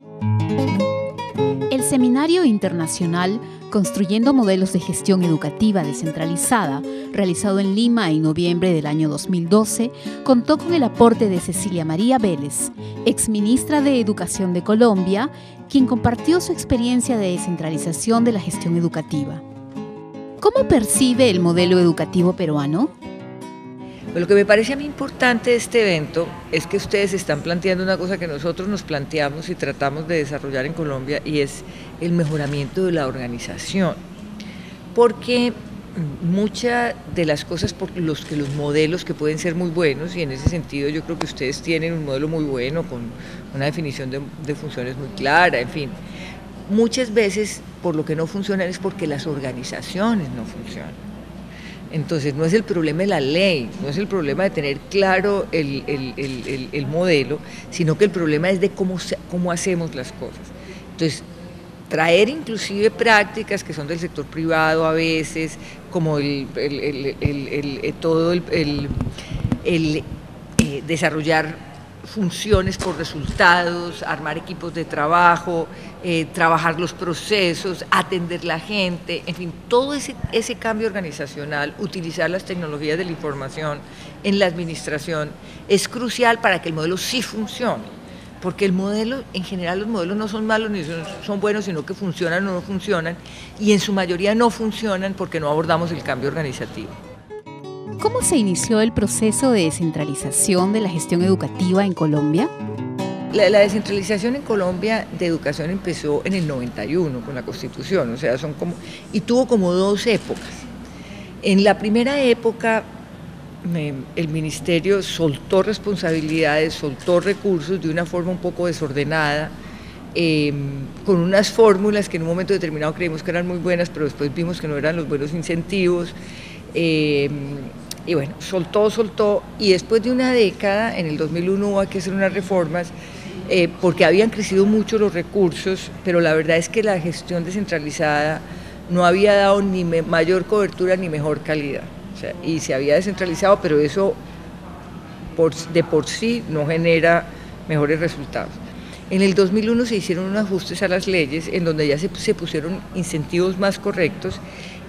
El Seminario Internacional Construyendo Modelos de Gestión Educativa Descentralizada, realizado en Lima en noviembre del año 2012, contó con el aporte de Cecilia María Vélez, exministra de Educación de Colombia, quien compartió su experiencia de descentralización de la gestión educativa. ¿Cómo percibe el modelo educativo peruano? Lo que me parece a mí importante de este evento es que ustedes están planteando una cosa que nosotros nos planteamos y tratamos de desarrollar en Colombia, y es el mejoramiento de la organización, porque muchas de las cosas por los que los modelos que pueden ser muy buenos, y en ese sentido yo creo que ustedes tienen un modelo muy bueno con una definición de funciones muy clara, en fin, muchas veces por lo que no funcionan es porque las organizaciones no funcionan. Entonces no es el problema de la ley, no es el problema de tener claro el modelo, sino que el problema es de cómo hacemos las cosas. Entonces, traer inclusive prácticas que son del sector privado a veces, como desarrollar funciones por resultados, armar equipos de trabajo, trabajar los procesos, atender la gente, en fin, todo ese cambio organizacional, utilizar las tecnologías de la información en la administración es crucial para que el modelo sí funcione, porque el modelo, en general los modelos no son malos ni son buenos, sino que funcionan o no funcionan, y en su mayoría no funcionan porque no abordamos el cambio organizativo. ¿Cómo se inició el proceso de descentralización de la gestión educativa en Colombia? La descentralización en Colombia de educación empezó en el 91 con la Constitución, o sea, y tuvo como dos épocas. En la primera época el ministerio soltó responsabilidades, soltó recursos de una forma un poco desordenada, con unas fórmulas que en un momento determinado creímos que eran muy buenas, pero después vimos que no eran los buenos incentivos. Y bueno, soltó, y después de una década, en el 2001 hubo que hacer unas reformas, porque habían crecido mucho los recursos, pero la verdad es que la gestión descentralizada no había dado ni mayor cobertura ni mejor calidad, o sea, y se había descentralizado, pero eso de por sí no genera mejores resultados. En el 2001 se hicieron unos ajustes a las leyes en donde ya se pusieron incentivos más correctos,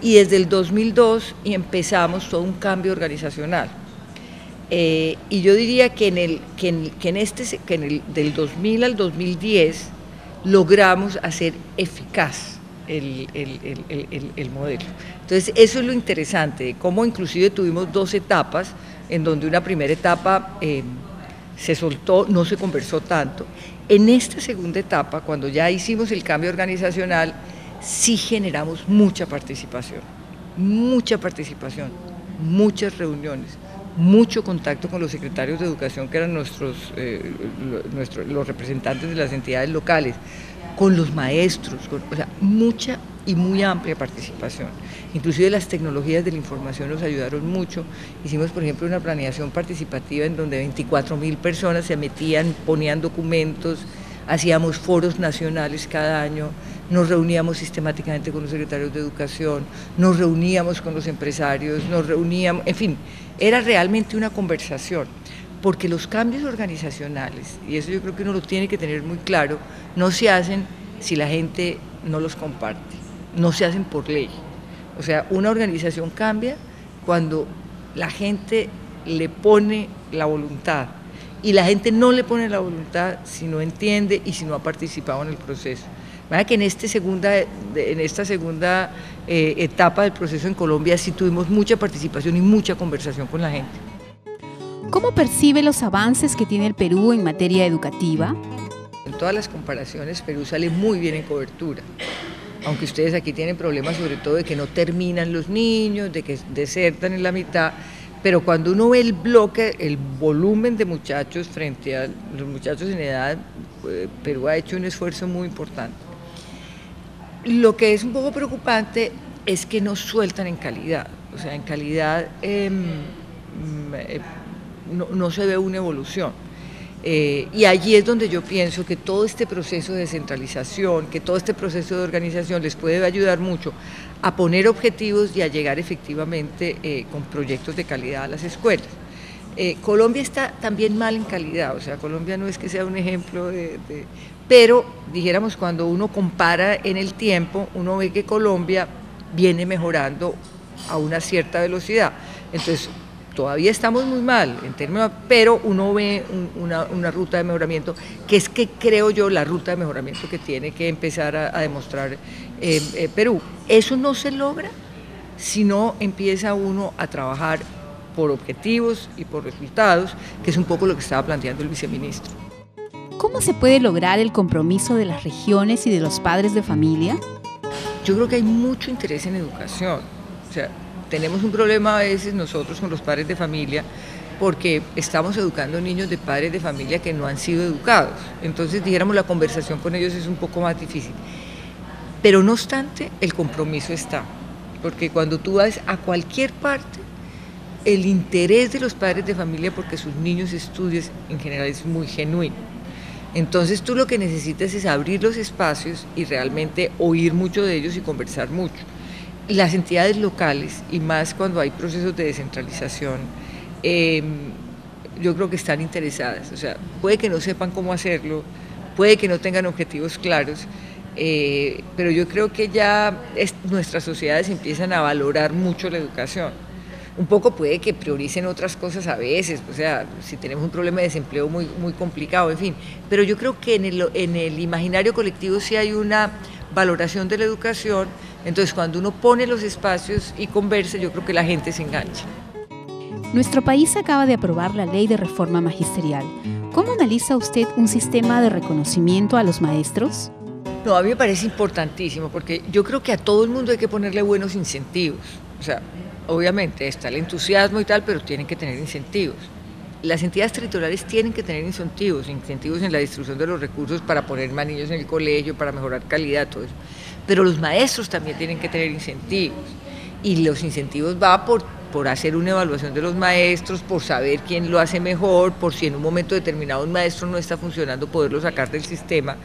y desde el 2002 empezamos todo un cambio organizacional. Y yo diría que del 2000 al 2010 logramos hacer eficaz el modelo. Entonces eso es lo interesante, de cómo inclusive tuvimos dos etapas, en donde una primera etapa se soltó, no se conversó tanto. En esta segunda etapa, cuando ya hicimos el cambio organizacional, sí generamos mucha participación, muchas reuniones, mucho contacto con los secretarios de educación, que eran los representantes de las entidades locales, con los maestros, o sea, mucha y muy amplia participación. Inclusive las tecnologías de la información nos ayudaron mucho. Hicimos, por ejemplo, una planeación participativa en donde 24.000 personas se metían, ponían documentos, hacíamos foros nacionales cada año, nos reuníamos sistemáticamente con los secretarios de educación, nos reuníamos con los empresarios, en fin, era realmente una conversación, porque los cambios organizacionales, y eso yo creo que uno lo tiene que tener muy claro, no se hacen si la gente no los comparte, no se hacen por ley. O sea, una organización cambia cuando la gente le pone la voluntad, y la gente no le pone la voluntad si no entiende y si no ha participado en el proceso. ¿Verdad? Que en esta segunda etapa del proceso en Colombia sí tuvimos mucha participación y mucha conversación con la gente. ¿Cómo percibe los avances que tiene el Perú en materia educativa? En todas las comparaciones, Perú sale muy bien en cobertura, aunque ustedes aquí tienen problemas sobre todo de que no terminan los niños, de que desertan en la mitad, pero cuando uno ve el bloque, el volumen de muchachos frente a los muchachos en edad, Perú ha hecho un esfuerzo muy importante. Lo que es un poco preocupante es que no sueltan en calidad, o sea, en calidad no se ve una evolución. Y allí es donde yo pienso que todo este proceso de descentralización, que todo este proceso de organización les puede ayudar mucho a poner objetivos y a llegar efectivamente con proyectos de calidad a las escuelas. Colombia está también mal en calidad, o sea, Colombia no es que sea un ejemplo pero dijéramos cuando uno compara en el tiempo, uno ve que Colombia viene mejorando a una cierta velocidad. Entonces, todavía estamos muy mal en términos, pero uno ve una ruta de mejoramiento, que es que creo yo la ruta de mejoramiento que tiene que empezar a demostrar Perú. Eso no se logra si no empieza uno a trabajar por objetivos y por resultados, que es un poco lo que estaba planteando el viceministro. ¿Cómo se puede lograr el compromiso de las regiones y de los padres de familia? Yo creo que hay mucho interés en educación. O sea, tenemos un problema a veces nosotros con los padres de familia porque estamos educando niños de padres de familia que no han sido educados. Entonces, dijéramos, la conversación con ellos es un poco más difícil. Pero no obstante, el compromiso está. Porque cuando tú vas a cualquier parte, el interés de los padres de familia porque sus niños estudien en general es muy genuino. Entonces tú lo que necesitas es abrir los espacios y realmente oír mucho de ellos y conversar mucho. Las entidades locales, y más cuando hay procesos de descentralización, yo creo que están interesadas. O sea, puede que no sepan cómo hacerlo, puede que no tengan objetivos claros, pero yo creo que ya nuestras sociedades empiezan a valorar mucho la educación. Un poco puede que prioricen otras cosas a veces, o sea, si tenemos un problema de desempleo muy complicado, en fin. Pero yo creo que en el imaginario colectivo sí hay una valoración de la educación, entonces cuando uno pone los espacios y conversa, yo creo que la gente se engancha. Nuestro país acaba de aprobar la Ley de Reforma Magisterial. ¿Cómo analiza usted un sistema de reconocimiento a los maestros? No, a mí me parece importantísimo, porque yo creo que a todo el mundo hay que ponerle buenos incentivos, o sea, obviamente está el entusiasmo y tal, pero tienen que tener incentivos. Las entidades territoriales tienen que tener incentivos en la distribución de los recursos para poner más niños en el colegio, para mejorar calidad, todo eso. Pero los maestros también tienen que tener incentivos, y los incentivos va por hacer una evaluación de los maestros, por saber quién lo hace mejor, por si en un momento determinado un maestro no está funcionando, poderlo sacar del sistema.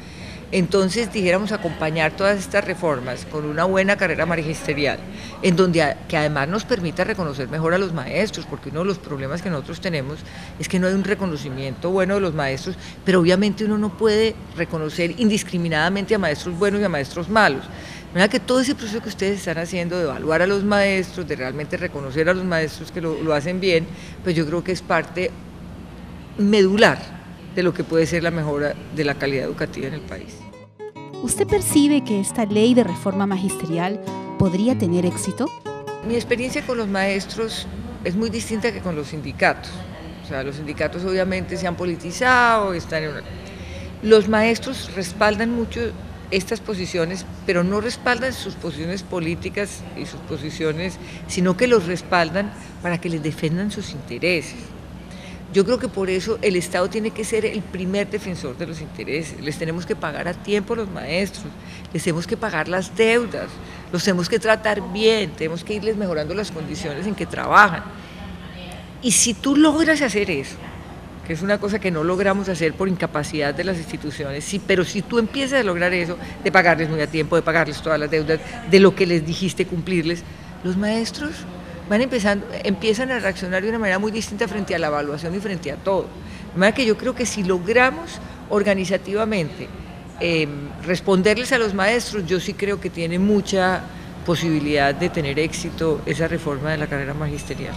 Entonces, dijéramos, acompañar todas estas reformas con una buena carrera magisterial, en donde que además nos permita reconocer mejor a los maestros, porque uno de los problemas que nosotros tenemos es que no hay un reconocimiento bueno de los maestros, pero obviamente uno no puede reconocer indiscriminadamente a maestros buenos y a maestros malos. De manera que todo ese proceso que ustedes están haciendo de evaluar a los maestros, de realmente reconocer a los maestros que lo hacen bien, pues yo creo que es parte medular de lo que puede ser la mejora de la calidad educativa en el país. ¿Usted percibe que esta ley de reforma magisterial podría tener éxito? Mi experiencia con los maestros es muy distinta que con los sindicatos. O sea, los sindicatos obviamente se han politizado, los maestros respaldan mucho estas posiciones, pero no respaldan sus posiciones políticas y sus posiciones, sino que los respaldan para que les defendan sus intereses. Yo creo que por eso el Estado tiene que ser el primer defensor de los intereses. Les tenemos que pagar a tiempo a los maestros, les tenemos que pagar las deudas, los tenemos que tratar bien, tenemos que irles mejorando las condiciones en que trabajan. Y si tú logras hacer eso, que es una cosa que no logramos hacer por incapacidad de las instituciones, sí, pero si tú empiezas a lograr eso, de pagarles muy a tiempo, de pagarles todas las deudas, de lo que les dijiste cumplirles, los maestros empiezan a reaccionar de una manera muy distinta frente a la evaluación y frente a todo. De manera que yo creo que si logramos organizativamente responderles a los maestros, yo sí creo que tiene mucha posibilidad de tener éxito esa reforma de la carrera magisterial.